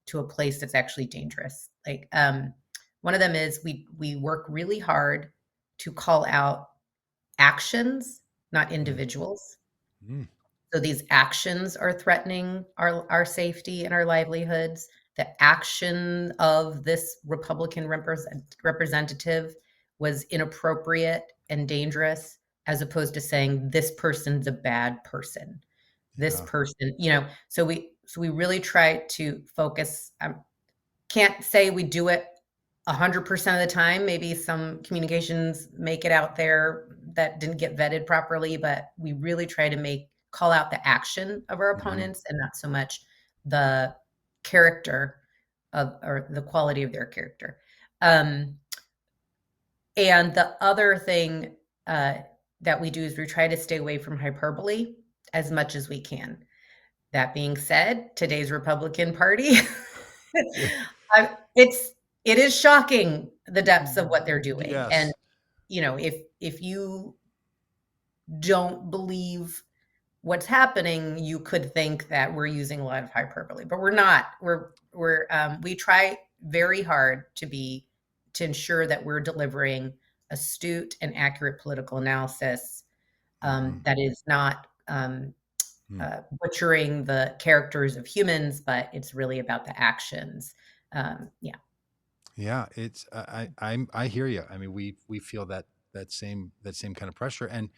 to a place that's actually dangerous. Like one of them is we work really hard to call out actions, not individuals. Mm-hmm. So these actions are threatening our safety and our livelihoods. The action of this Republican representative was inappropriate and dangerous, as opposed to saying this person's a bad person. This Yeah. person, so we really try to focus. Can't say we do it 100% of the time. Maybe some communications make it out there that didn't get vetted properly, but we really try to call out the action of our Mm-hmm. opponents and not so much the character or the quality of their character. Um, and the other thing that we do is we try to stay away from hyperbole as much as we can. That being said, today's Republican Party, it is shocking the depths of what they're doing. And Yes. if you don't believe what's happening, you could think that we're using a lot of hyperbole, but we're not. We try very hard to ensure that we're delivering astute and accurate political analysis, that is not butchering the characters of humans, but it's really about the actions. Yeah. Yeah, it's I hear you. I mean, we feel that same kind of pressure, and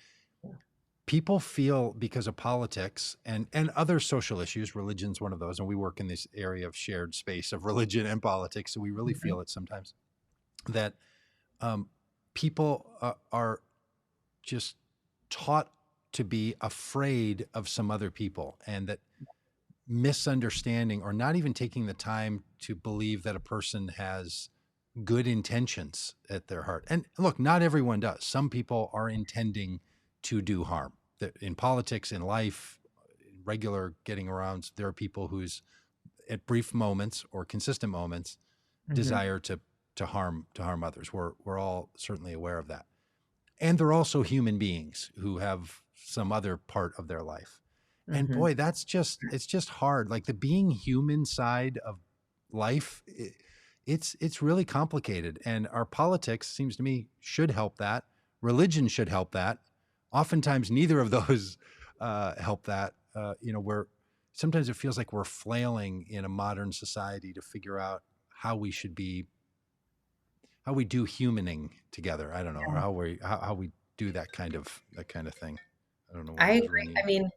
people feel because of politics and other social issues. Religion's one of those, and we work in this area of shared space of religion and politics, so we really Mhm. feel it sometimes that um, people are just taught to be afraid of some other people, and that misunderstanding or not even taking the time to believe that a person has good intentions at their heart. And look, not everyone does. Some people are intending to do harm. In politics, in life, in regular getting around, there are people who's at brief moments or consistent moments Mhm. desire to harm others. We're all certainly aware of that. And they're also human beings who have some other part of their life. And Mhm. boy, it's just hard. Like the being human side of life, it's really complicated. And our politics seems to me should help that. Religion should help that. Oftentimes, neither of those help that. Where sometimes it feels like we're flailing in a modern society to figure out how we should be, how we do humaning together. I don't know, or how we do that kind of thing. I don't know why I there's agree. I mean,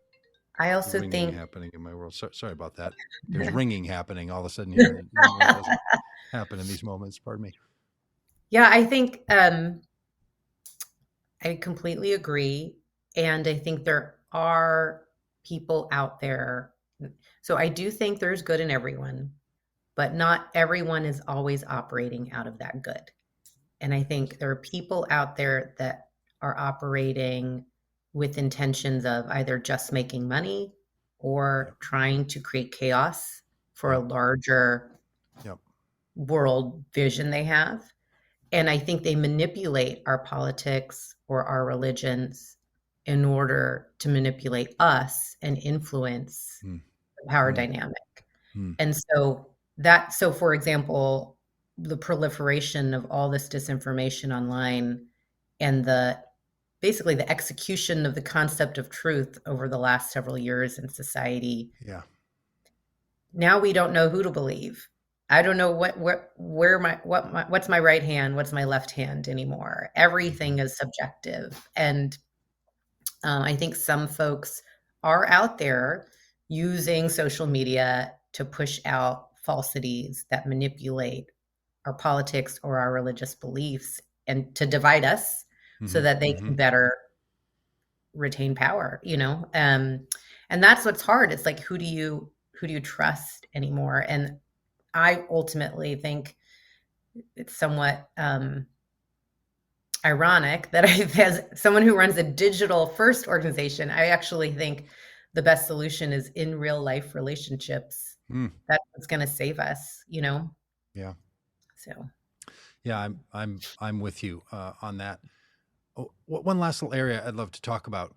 I also ringing think happening in my world. Sorry about that. There's ringing happening all of a sudden here. Normally it doesn't happen in these moments. Pardon me. Yeah, I think, I completely agree, and I think there are people out there. So I do think there's good in everyone, but not everyone is always operating out of that good. And I think there are people out there that are operating with intentions of either just making money Yep. or trying to create chaos for a Yep. larger Yep. world vision they have. And I think they manipulate our politics or our religions in order to manipulate us and influence Mm, the power mm, dynamic. mm. And so for example, the proliferation of all this disinformation online and basically the execution of the concept of truth over the last several years in society. Yeah. Now we don't know who to believe. I don't know what's my right hand, what's my left hand anymore. Hmm. Everything is subjective, and I think some folks are out there using social media to push out falsities that manipulate our politics or our religious beliefs and to divide us so Hmm. that they Hmm. can better retain power, and that's what's hard. It's like who do you trust anymore? And I ultimately think it's somewhat ironic that as someone who runs a digital first organization, I actually think the best solution is in real life relationships. Mm. That's what's going to save us. Yeah. So, Yeah. I'm with you on that. Oh, one last little area I'd love to talk about.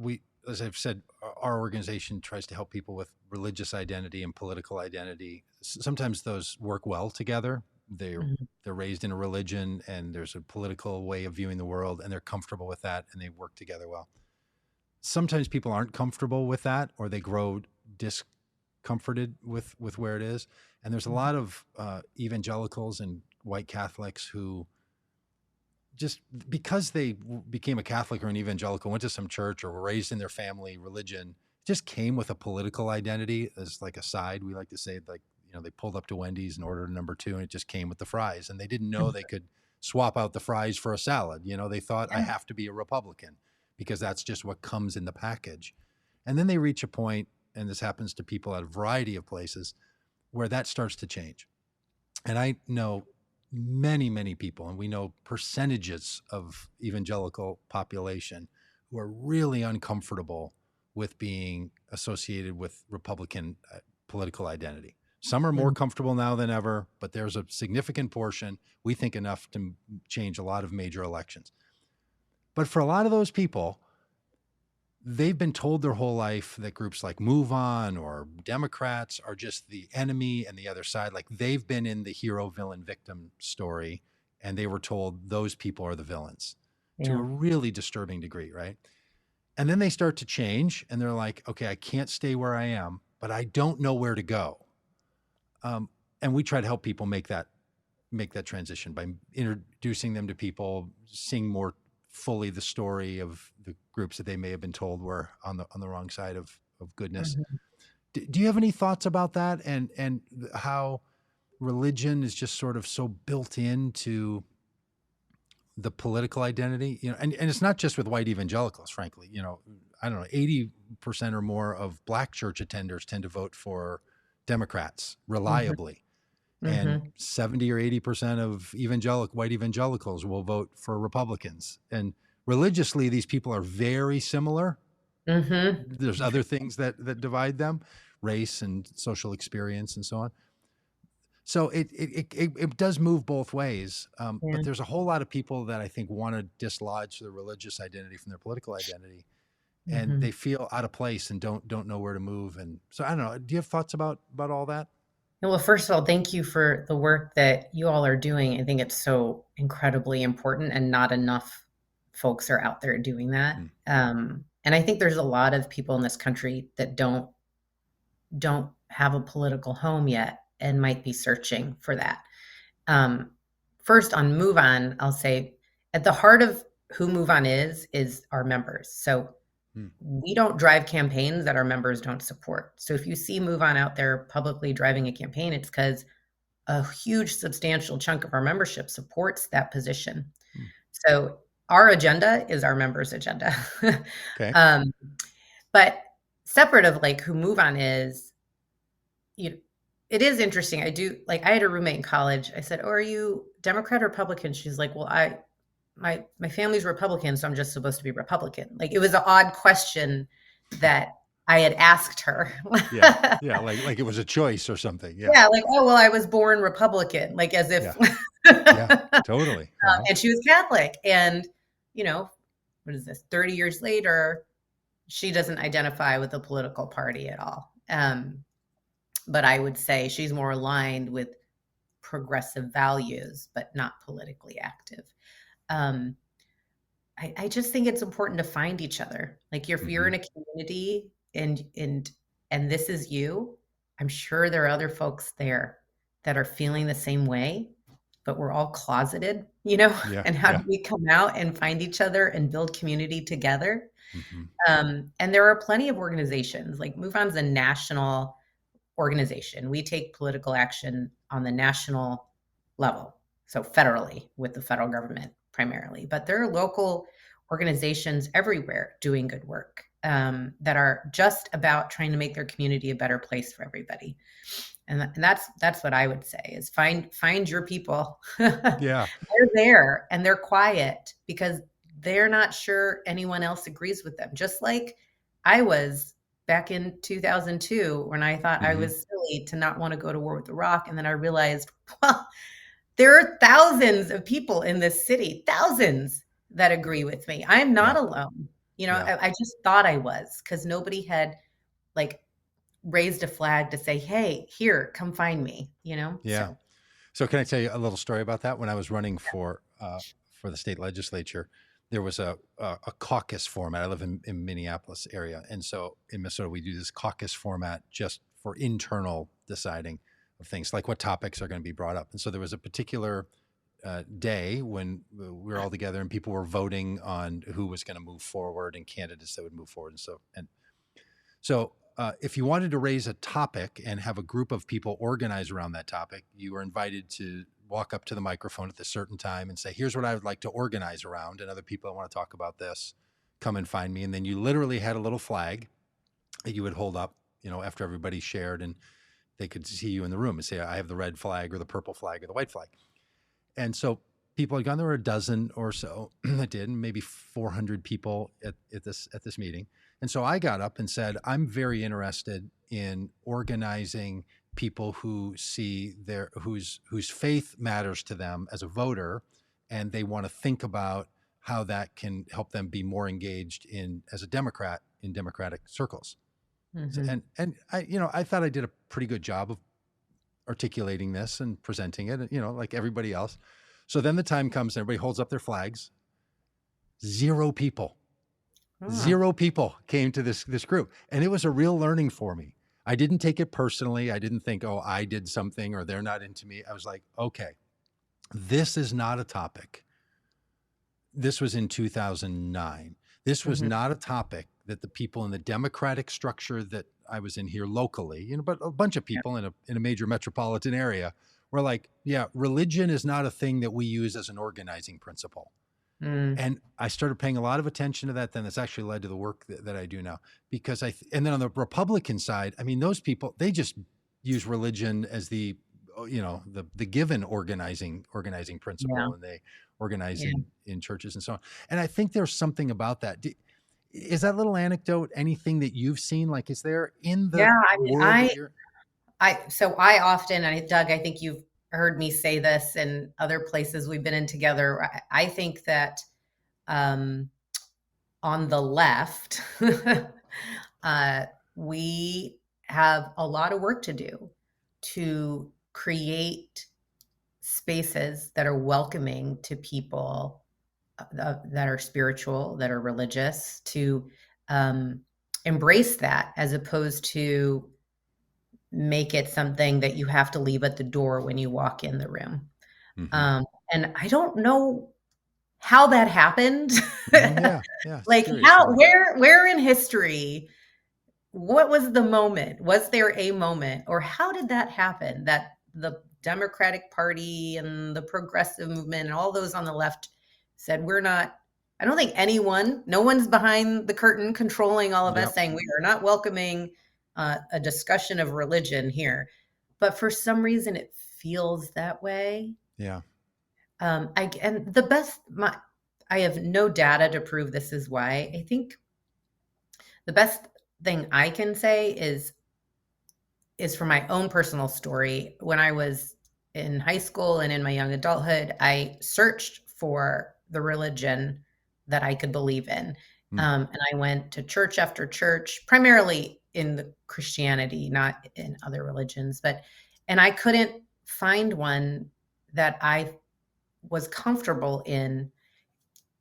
As I've said, our organization tries to help people with religious identity and political identity. Sometimes those work well together. They're mhm, they're raised in a religion, and there's a political way of viewing the world, and they're comfortable with that, and they work together well. Sometimes people aren't comfortable with that, or they grow discomforted with where it is. And there's a mhm, lot of evangelicals and white Catholics who just because they became a Catholic or an evangelical, went to some church or were raised in their family religion, just came with a political identity as like a side. We like to say, like, they pulled up to Wendy's and ordered a number two, and it just came with the fries. And they didn't know mhm. they could swap out the fries for a salad. They thought, I Yeah, have to be a Republican because that's just what comes in the package. And then they reach a point, and this happens to people at a variety of places, where that starts to change. And I know many, many people, and we know percentages of evangelical population who are really uncomfortable with being associated with Republican political identity. Some are more mhm, comfortable now than ever, but there's a significant portion, we think enough to change a lot of major elections. But for a lot of those people, they've been told their whole life that groups like MoveOn or Democrats are just the enemy and the other side. Like they've been in the hero, villain, victim story, and they were told those people are the villains to a Yeah. really disturbing degree, right? And then they start to change and they're like, okay, I can't stay where I am, but I don't know where to go. And we try to help people make that transition by introducing them to people, seeing more fully the story of the groups that they may have been told were on the wrong side of goodness. Mhm. Do you have any thoughts about that, and how religion is just sort of so built into the political identity? And it's not just with white evangelicals, frankly. I don't know, 80% or more of black church attenders tend to vote for Democrats Mhm. reliably. And Mhm. 70 or 80% of white evangelicals will vote for Republicans. And religiously, these people are very similar. Mhm. There's other things that divide them, race and social experience and so on. So it does move both ways. But Yeah. there's a whole lot of people that I think want to dislodge their religious identity from their political identity, and Mhm. they feel out of place and don't know where to move. And so I don't know. Do you have thoughts about all that? Well, first of all, thank you for the work that you all are doing. I think it's so incredibly important, and not enough folks are out there doing that. Mm, And I think there's a lot of people in this country that don't have a political home yet and might be searching for that. Um, First, on MoveOn, I'll say at the heart of who MoveOn is our members. So mm, we don't drive campaigns that our members don't support. So if you see MoveOn out there publicly driving a campaign, it's because a huge, substantial chunk of our membership supports that position. mm. So our agenda is our members' agenda. Okay. um, but separate of like who MoveOn is, you it is interesting. I had a roommate in college. I said, "Oh, are you Democrat or Republican?" She's like, "Well, my family's Republican, so I'm just supposed to be Republican." Like it was an odd question that I had asked her. Yeah. Yeah. Like it was a choice or something. Yeah. Yeah, like, "Oh, well, I was born Republican," like as if Yeah. Yeah. Totally. Uh-huh. and she was Catholic. And, you know, what is this? 30 years later, she doesn't identify with a political party at all. But I would say she's more aligned with progressive values, but not politically active. Um, I just think it's important to find each other. Like if you're Hmm. in a community and this is you, I'm sure there are other folks there that are feeling the same way, but we're all closeted, Yeah. and how Yeah. do we come out and find each other and build community together? Hmm. And there are plenty of organizations, like MoveOn's a national organization. We take political action on the national level, so federally with the federal government primarily. But there are local organizations everywhere doing good work, that are just about trying to make their community a better place for everybody. And that's what I would say is find your people. They're Yeah. there and they're quiet because they're not sure anyone else agrees with them. Just like I was back in 2002 when I thought I Hmm. was silly to not want to go to war with Iraq, and then I realized, well, there are thousands of people in this city, thousands that agree with me. I am not Yeah. alone. Yeah. I just thought I was because nobody had like raised a flag to say, "Hey, here, come find me," Yeah. So, So can I tell you a little story about that? When I was running for the state legislature, there was a caucus format. I live in Minneapolis area, and so in Minnesota we do this caucus format just for internal deciding of things, like what topics are going to be brought up. And so there was a particular day when we were all together and people were voting on who was going to move forward and candidates that would move forward. And so if you wanted to raise a topic and have a group of people organize around that topic, you were invited to walk up to the microphone at a certain time and say, "Here's what I would like to organize around, and other people that want to talk about this, come and find me." And then you literally had a little flag that you would hold up, after everybody shared, and they could see you in the room and say, "I have the red flag or the purple flag or the white flag." And so people had gone. There were a dozen or so that did, and maybe 400 people at this meeting. And so I got up and said, "I'm very interested in organizing people who see whose faith matters to them as a voter, and they want to think about how that can help them be more engaged in as a Democrat in Democratic circles. Mhm. And I thought I did a pretty good job of articulating this and presenting it, like everybody else. So then the time comes, and everybody holds up their flags. Zero people. Ah, Zero people came to this group, and it was a real learning for me. I didn't take it personally. I didn't think, oh, I did something or they're not into me. I was like, okay, this is not a topic. This was in 2009. This was mhm. not a topic that the people in the Democratic structure that I was in here locally, but a bunch of Yeah. people in a major metropolitan area were like, yeah, religion is not a thing that we use as an organizing principle. Mm. And I started paying a lot of attention to that. Then it's actually led to the work that I do now. Because and then on the Republican side, I mean, those people, they just use religion as the given organizing Yeah. principle, and they organize Yeah. in churches and so on. And I think there's something about that. Is that little anecdote anything that you've seen? Like, is there in the Yeah, I mean, world that you're? I often, and Doug, I think you've heard me say this in other places we've been in together. I think that um, on the left, uh, we have a lot of work to do to create spaces that are welcoming to people that are spiritual, that are religious, to um, embrace that as opposed to make it something that you have to leave at the door when you walk in the room. Mm-hmm. Um, and I don't know how that happened. Yeah, yeah, it's Like curious, how isn't it? where in history, what was the moment? Was there a moment, or how did that happen that the Democratic Party and the progressive movement and all those on the left said, we're not, I don't think no one's behind the curtain controlling all of us, Yep. saying we are not welcoming a discussion of religion here. But for some reason, it feels that way. Yeah. And the best, I have no data to prove this is why. I think the best thing I can say is from my own personal story. When I was in high school and in my young adulthood, I searched for the religion that I could believe in. Mm. And I went to church after church, primarily in the Christianity, not in other religions, and I couldn't find one that I was comfortable in.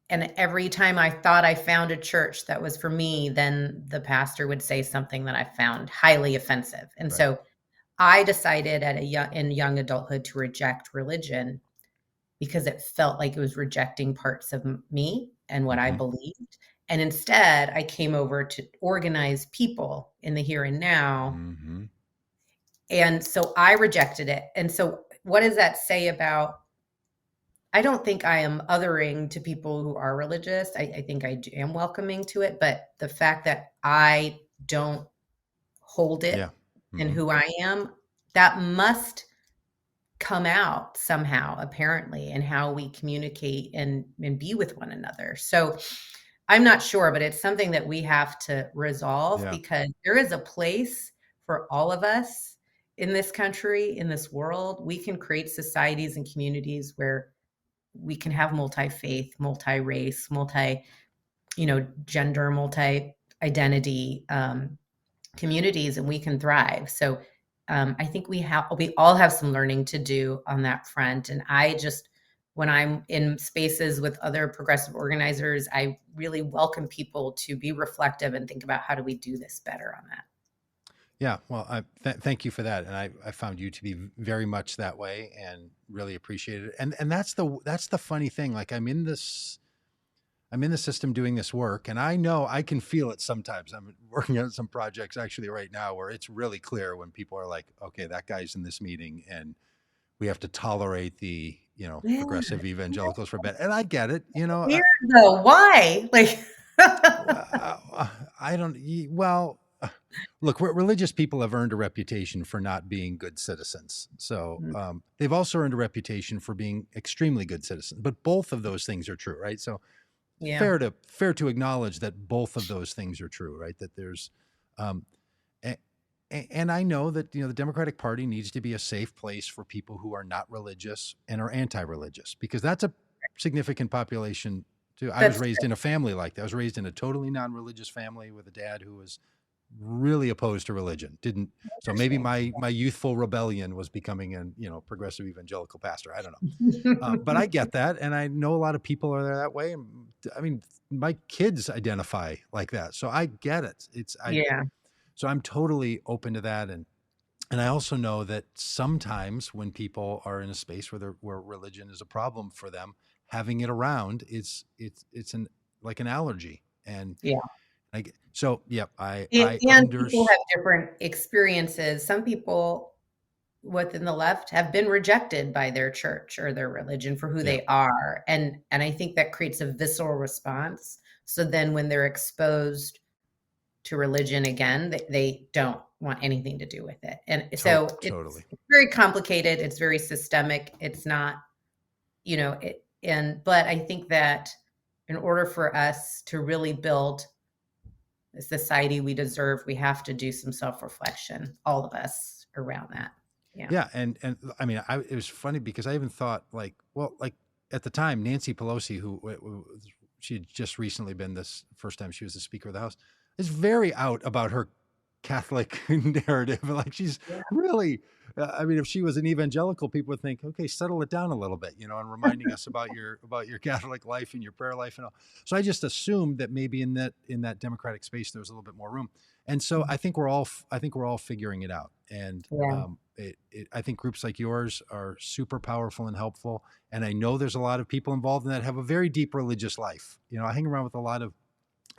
And every time I thought I found a church that was for me, then the pastor would say something that I found highly offensive. And Right. so I decided in young adulthood to reject religion because it felt like it was rejecting parts of me and what I Mm-hmm. believed. And instead, I came over to organize people in the here and now. Mm-hmm. And so I rejected it. And so, what does that say about? I don't think I am othering to people who are religious. I think am welcoming to it. But the fact that I don't hold Yeah. it in Mm-hmm. who I am, that must come out somehow, apparently, in how we communicate and be with one another. So I'm not sure, but it's something that we have to resolve Yeah. because there is a place for all of us in this country, in this world. We can create societies and communities where we can have multi-faith, multi-race, gender, multi-identity communities, and we can thrive. So I think we all have some learning to do on that front. And when I'm in spaces with other progressive organizers, I really welcome people to be reflective and think about how do we do this better on that. Yeah, well, thank you for that, and I found you to be very much that way, and really appreciate it. And that's the funny thing. Like I'm in the system doing this work, and I know I can feel it sometimes. I'm working on some projects actually right now where it's really clear when people are like, okay, that guy's in this meeting, and we have to tolerate the Yeah, progressive evangelicals for a bit, and I get it. weird though. Why? Like, I don't. Well, look, religious people have earned a reputation for not being good citizens. So they've also earned a reputation for being extremely good citizens. But both of those things are true, right? So yeah, fair to acknowledge that both of those things are true, right? That there's, um, a- and I know that the Democratic Party needs to be a safe place for people who are not religious and are anti-religious, because that's a significant population too. I was That's raised in a family like that. I was raised in a totally non-religious family with a dad who was really opposed to religion. Didn't So maybe interesting. my youthful rebellion was becoming an progressive evangelical pastor. I don't know, but I get that, and I know a lot of people are that way. And I mean, my kids identify like that, so I get it. Yeah. So I'm totally open to that, and I also know that sometimes when people are in a space where religion is a problem for them, having it around it's an like an allergy, and Yeah. so yep, I And people understand. have different experiences. Some people within the left have been rejected by their church or their religion for who Yeah, they are, and I think that creates a visceral response. So then when they're exposed to religion again, they don't want anything to do with it. And so it's totally. very complicated, it's very systemic. It's not, but I think that in order for us to really build the society we deserve, we have to do some self-reflection, all of us around that. Yeah. Yeah, and I mean, it was funny because I even thought like, well, like at the time, Nancy Pelosi, she had just recently been this first time she was the Speaker of the House, is very out about her Catholic narrative. Like she's Yeah. really, I mean, if she was an evangelical, people would think, okay, settle it down a little bit, and reminding us about your Catholic life and your prayer life and all. So I just assumed that maybe in that Democratic space there was a little bit more room, and so I think we're all figuring it out, and Yeah. I think groups like yours are super powerful and helpful. And I know there's a lot of people involved in that have a very deep religious life. I hang around with a lot of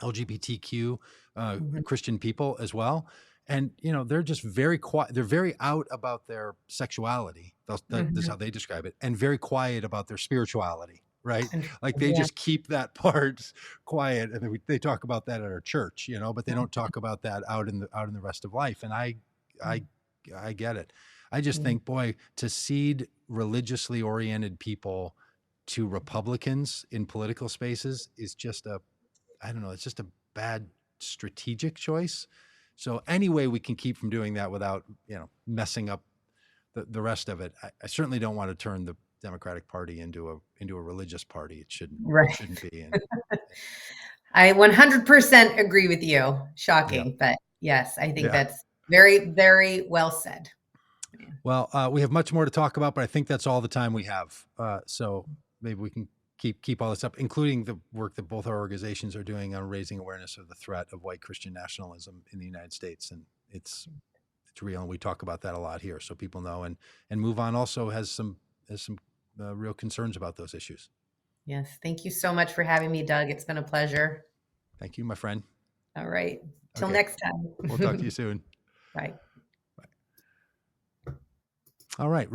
LGBTQ Mhm. Christian people as well. And, they're just very quiet. They're very out about their sexuality. That's Mhm. how they describe it. And very quiet about their spirituality, right? Like Interesting. they Yeah. just keep that part quiet. And they talk about that at our church, but they don't talk about that out in the rest of life. And I, I get it. I just Mhm. think, boy, to cede religiously oriented people to Republicans in political spaces is just I don't know, it's just a bad strategic choice. So any way we can keep from doing that without, messing up the rest of it. I certainly don't want to turn the Democratic Party into a religious party. It shouldn't it Right. shouldn't be. And I 100% agree with you. yeah, Shocking, but yes, I think yeah. that's very, very well said. Yeah. Well, we have much more to talk about, but I think that's all the time we have. So maybe we can keep all this up, including the work that both our organizations are doing on raising awareness of the threat of white Christian nationalism in the United States, and it's real, and we talk about that a lot here, so people know. And MoveOn also has some real concerns about those issues. Yes. Thank you so much for having me, Doug. It's been a pleasure. Thank you, my friend. All right. Till Okay, next we'll talk to you time. soon. Bye. All right.